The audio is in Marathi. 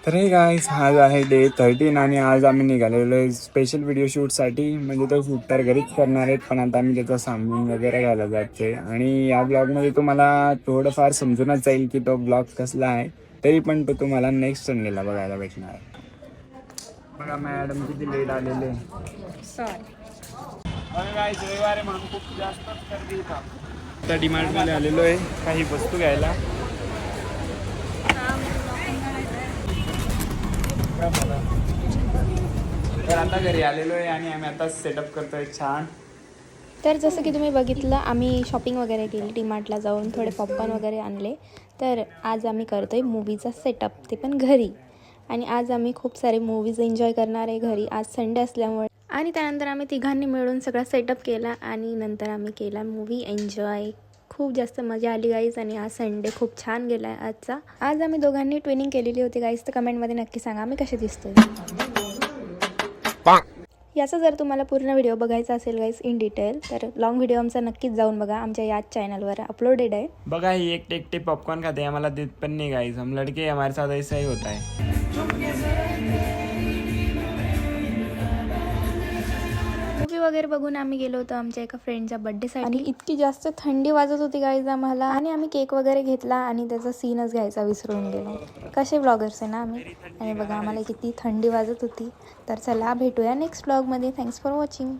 तर हे गाईस आज आहे डे 13 आणि आज आम्ही निघालेलो आहे स्पेशल व्हिडिओ शूटसाठी. म्हणजे तो शूट तर घरीच करणार आहेत, पण आता आम्ही त्याचा सामान वगैरे घ्यायला जातोय. आणि या ब्लॉगमध्ये तुम्हाला थोडंफार समजूनच जाईल की तो ब्लॉग कसला आहे, तरी पण तो तुम्हाला नेक्स्ट संडेला बघायला भेटणार आहे. बघा मॅडम किती लेट आलेले. सॉरी. गाईस रविवार आहे म्हणून खूप जास्तच गर्दी होता. आता डीमार्टमध्ये आलेलो आहे काही वस्तू घ्यायला. तर आता घरी आलेलो आहे आणि आम्ही आता सेटअप करतोय छान. तर जसं की तुम्ही बघितलं, आम्ही शॉपिंग वगैरे केली, डीमार्टला जाऊन थोडे पॉपकॉर्न वगैरे आणले. तर आज आम्ही करतो आहे मूवीचा सेटअप, ते पण घरी. आणि आज आम्ही खूप सारे मूवीज एन्जॉय करणार आहे घरी, आज संडे असल्यामुळे. आणि त्यानंतर आम्ही तिघांनी मिळून सगळा सेटअप केला आणि नंतर आम्ही केला मूवी एन्जॉय. खूप जास्त मजा आली गाईज. आणि आज संडे खूप छान गेला आहे आजचा. आज आम्ही दोघांनी ट्विनिंग केलेली होती गाईज. तर कमेंटमध्ये नक्की सांगा आम्ही कसे दिसतोय. याचा जर तुम्हाला पूर्ण व्हिडिओ बघायचा असेल गाईज इन डिटेल, तर लॉंग व्हिडिओ आमचा नक्कीच जाऊन बघा, आमच्या याच चॅनलवर अपलोडेड आहे. बघा ही एक टेकटे पॉपकॉर्न खाते, आम्हाला देत पण नाही गाईस. हम लड़के हमारे साथ ऐसा ही होता है. मूवी वगैरे बघून आम्ही गेलो होतो आमच्या एका फ्रेंडच्या बर्थडेसाठी. आणि इतकी जास्त थंडी वाजत होती गाईज आम्हाला. आणि आम्ही केक वगैरे घेतला आणि त्याचा सीनच घ्यायचा विसरून गेलो. कसे व्लॉगर्स आहे ना आम्ही. आणि बघा आम्हाला किती थंडी वाजत होती. तर चला भेटूया नेक्स्ट व्लॉगमध्ये. Thanks for watching.